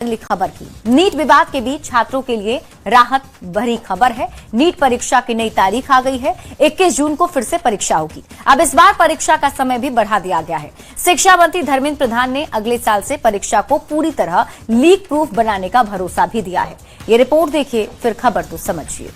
ने खबर की। नीट विवाद के बीच छात्रों के लिए राहत भरी खबर है। नीट परीक्षा की नई तारीख आ गई है। 21 जून को फिर से परीक्षा होगी। अब इस बार परीक्षा का समय भी बढ़ा दिया गया है। शिक्षा मंत्री धर्मेंद्र प्रधान ने अगले साल से परीक्षा को पूरी तरह लीक प्रूफ बनाने का भरोसा भी दिया है। ये रिपोर्ट देखिए, फिर खबर तो समझिए।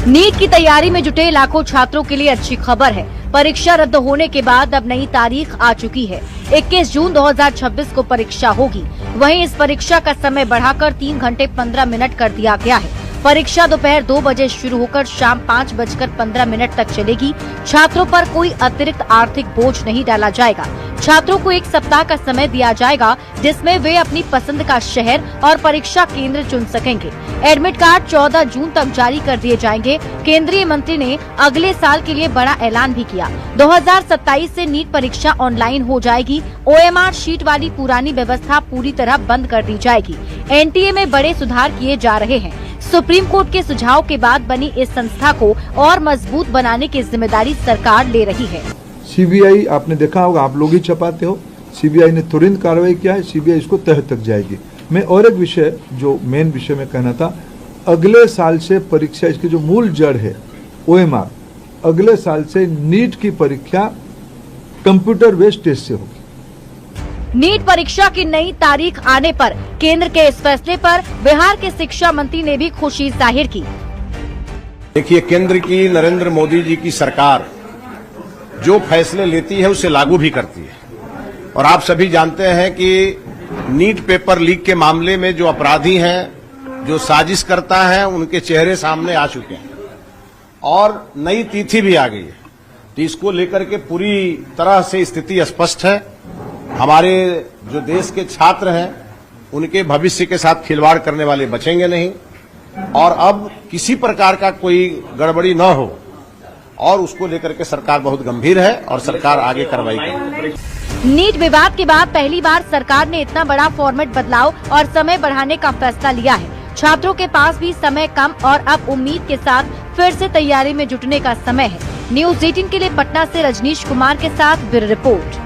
नीट की तैयारी में जुटे लाखों छात्रों के लिए अच्छी खबर है। परीक्षा रद्द होने के बाद अब नई तारीख आ चुकी है। 21 जून 2026 को परीक्षा होगी। वहीं इस परीक्षा का समय बढ़ाकर 3 घंटे 15 मिनट कर दिया गया है। परीक्षा दोपहर 2 बजे शुरू होकर शाम 5:15 तक चलेगी। छात्रों पर कोई अतिरिक्त आर्थिक बोझ नहीं डाला जाएगा। छात्रों को 1 सप्ताह का समय दिया जाएगा, जिसमें वे अपनी पसंद का शहर और परीक्षा केंद्र चुन सकेंगे। एडमिट कार्ड 14 जून तक जारी कर दिए जाएंगे। केंद्रीय मंत्री ने अगले साल के लिए बड़ा ऐलान भी किया। 2027 से नीट परीक्षा ऑनलाइन हो जाएगी। OMR शीट वाली पुरानी व्यवस्था पूरी तरह बंद कर दी जाएगी। NTA में बड़े सुधार किए जा रहे हैं। सुप्रीम कोर्ट के सुझाव के बाद बनी इस संस्था को और मजबूत बनाने की जिम्मेदारी सरकार ले रही है। CBI आपने देखा होगा, आप लोग ही छपाते हो। CBI ने तुरंत कार्रवाई किया है। CBI इसको तह तक जाएगी। मैं और एक विषय, जो मेन विषय में कहना था, अगले साल से परीक्षा, इसकी जो मूल जड़ है OMR, अगले साल से नीट की परीक्षा कंप्यूटर बेस्ड टेस्ट से होगी। नीट परीक्षा की नई तारीख आने पर केंद्र के इस फैसले पर बिहार के शिक्षा मंत्री ने भी खुशी जाहिर की। देखिए, केंद्र की नरेंद्र मोदी जी की सरकार जो फैसले लेती है उसे लागू भी करती है। और आप सभी जानते हैं कि नीट पेपर लीक के मामले में जो अपराधी हैं, जो साजिश करता है, उनके चेहरे सामने आ चुके हैं और नई तिथि भी आ गई है। तो इसको लेकर के पूरी तरह से स्थिति स्पष्ट है। हमारे जो देश के छात्र हैं, उनके भविष्य के साथ खिलवाड़ करने वाले बचेंगे नहीं और अब किसी प्रकार का कोई गड़बड़ी न हो, और उसको लेकर के सरकार बहुत गंभीर है और सरकार आगे कार्रवाई करेगी। नीट विवाद के बाद पहली बार सरकार ने इतना बड़ा फॉर्मेट बदलाव और समय बढ़ाने का फैसला लिया है। छात्रों के पास भी समय कम और अब उम्मीद के साथ फिर से तैयारी में जुटने का समय है। न्यूज़ 18 के लिए पटना से रजनीश कुमार के साथ ब्यूरो रिपोर्ट।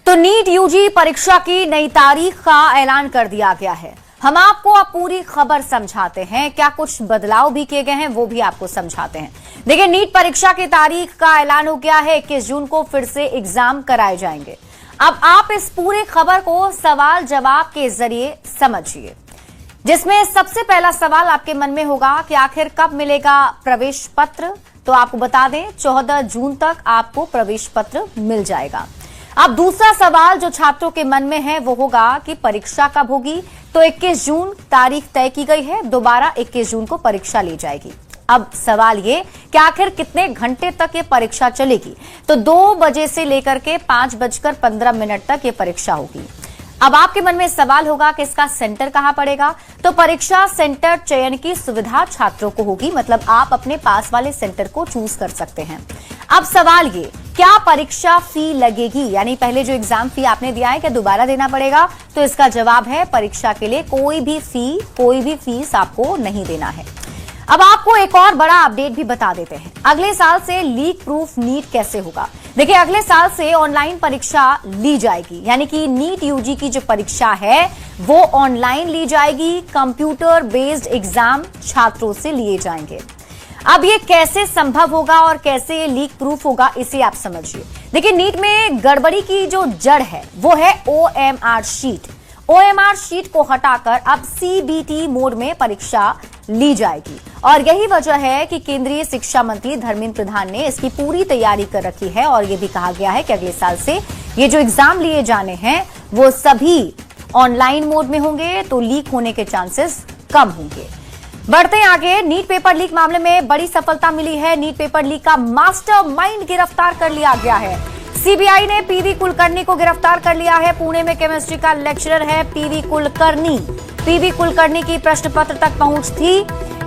तो नीट यूजी परीक्षा की नई तारीख का ऐलान कर दिया गया है। हम आपको अब पूरी खबर समझाते हैं। क्या कुछ बदलाव भी किए गए हैं वो भी आपको समझाते हैं। देखिए, नीट परीक्षा की तारीख का ऐलान हो गया है। 21 जून को फिर से एग्जाम कराए जाएंगे। अब आप इस पूरे खबर को सवाल जवाब के जरिए समझिए, जिसमें सबसे पहला सवाल आपके मन में होगा कि आखिर कब मिलेगा प्रवेश पत्र। तो आपको बता दें, 14 जून तक आपको प्रवेश पत्र मिल जाएगा। अब दूसरा सवाल जो छात्रों के मन में है वो होगा कि परीक्षा कब होगी। तो 21 जून तारीख तय की गई है। दोबारा 21 जून को परीक्षा ली जाएगी। अब सवाल ये कि आखिर कितने घंटे तक ये परीक्षा चलेगी। तो 2 बजे से लेकर के 5:15 तक ये परीक्षा होगी। अब आपके मन में सवाल होगा कि इसका सेंटर कहां पड़ेगा। तो परीक्षा सेंटर चयन की सुविधा छात्रों को होगी, मतलब आप अपने पास वाले सेंटर को चूज कर सकते हैं। अब सवाल ये, क्या परीक्षा फी लगेगी, यानी पहले जो एग्जाम फी आपने दिया है क्या दोबारा देना पड़ेगा। तो इसका जवाब है, परीक्षा के लिए कोई भी फीस आपको नहीं देना है। अब आपको एक और बड़ा अपडेट भी बता देते हैं। अगले साल से लीक प्रूफ नीट कैसे होगा। देखिए, अगले साल से ऑनलाइन परीक्षा ली जाएगी, यानी कि नीट यूजी की जो परीक्षा है वो ऑनलाइन ली जाएगी। कंप्यूटर बेस्ड एग्जाम छात्रों से लिए जाएंगे। अब ये कैसे संभव होगा और कैसे ये लीक प्रूफ होगा, इसे आप समझिए। देखिए, नीट में गड़बड़ी की जो जड़ है वो है OMR शीट। OMR शीट को हटाकर अब CBT मोड में परीक्षा ली जाएगी और यही वजह है कि केंद्रीय शिक्षा मंत्री धर्मेंद्र प्रधान ने इसकी पूरी तैयारी कर रखी है। और ये भी कहा गया है कि अगले साल से ये जो एग्जाम लिए जाने हैं वो सभी ऑनलाइन मोड में होंगे, तो लीक होने के चांसेस कम होंगे। बढ़ते हैं आगे। नीट पेपर लीक मामले में बड़ी सफलता मिली है। नीट पेपर लीक का मास्टरमाइंड गिरफ्तार कर लिया गया है। CBI ने PV कुलकर्णी को गिरफ्तार कर लिया है। पुणे में केमिस्ट्री का लेक्चरर है PV कुलकर्णी। PV कुलकर्णी की प्रश्न पत्र तक पहुंच थी।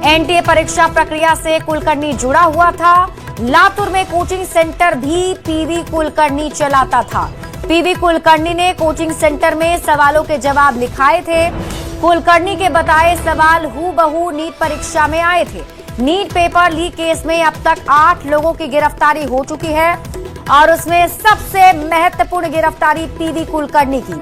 NTA परीक्षा प्रक्रिया से कुलकर्णी जुड़ा हुआ था। लातूर में कोचिंग सेंटर भी PV कुलकर्णी चलाता था। PV कुलकर्णी ने कोचिंग सेंटर में सवालों के जवाब लिखाए थे। कुलकर्णी के बताए सवाल हूबहू नीट परीक्षा में आए थे। नीट पेपर लीक केस में अब तक 8 लोगों की गिरफ्तारी हो चुकी है और उसमें सबसे महत्वपूर्ण गिरफ्तारी पीवी कुलकर्णी की।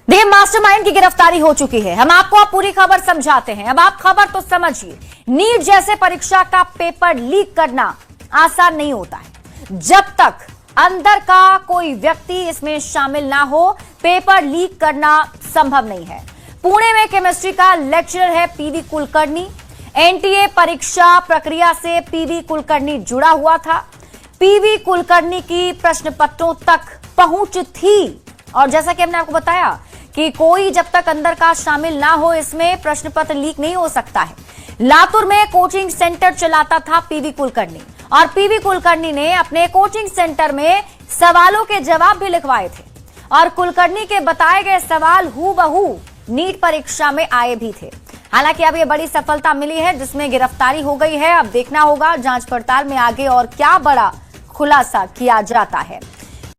देखिए, मास्टरमाइंड की गिरफ्तारी हो चुकी है। हम आपको अब पूरी खबर समझाते हैं। अब आप खबर तो समझिए। नीट जैसे परीक्षा का पेपर लीक करना आसान नहीं होता है। जब तक अंदर का कोई व्यक्ति इसमें शामिल ना हो, पेपर लीक करना संभव नहीं है। पुणे में केमिस्ट्री का लेक्चरर है पीवी कुलकर्णी। एनटीए परीक्षा प्रक्रिया से पीवी कुलकर्णी जुड़ा हुआ था। पीवी कुलकर्णी की प्रश्न पत्रों तक पहुंच थी, और जैसा कि हमने आपको बताया कि कोई जब तक अंदर का शामिल ना हो, इसमें प्रश्न पत्र लीक नहीं हो सकता है। लातूर में कोचिंग सेंटर चलाता था पीवी कुलकर्णी, और पीवी कुलकर्णी ने अपने कोचिंग सेंटर में सवालों के जवाब भी लिखवाए थे, और कुलकर्णी के बताए गए सवाल हूबहू नीट परीक्षा में आए भी थे। हालांकि अब यह बड़ी सफलता मिली है, जिसमें गिरफ्तारी हो गई है। अब देखना होगा जांच पड़ताल में आगे और क्या बड़ा खुलासा किया जाता है।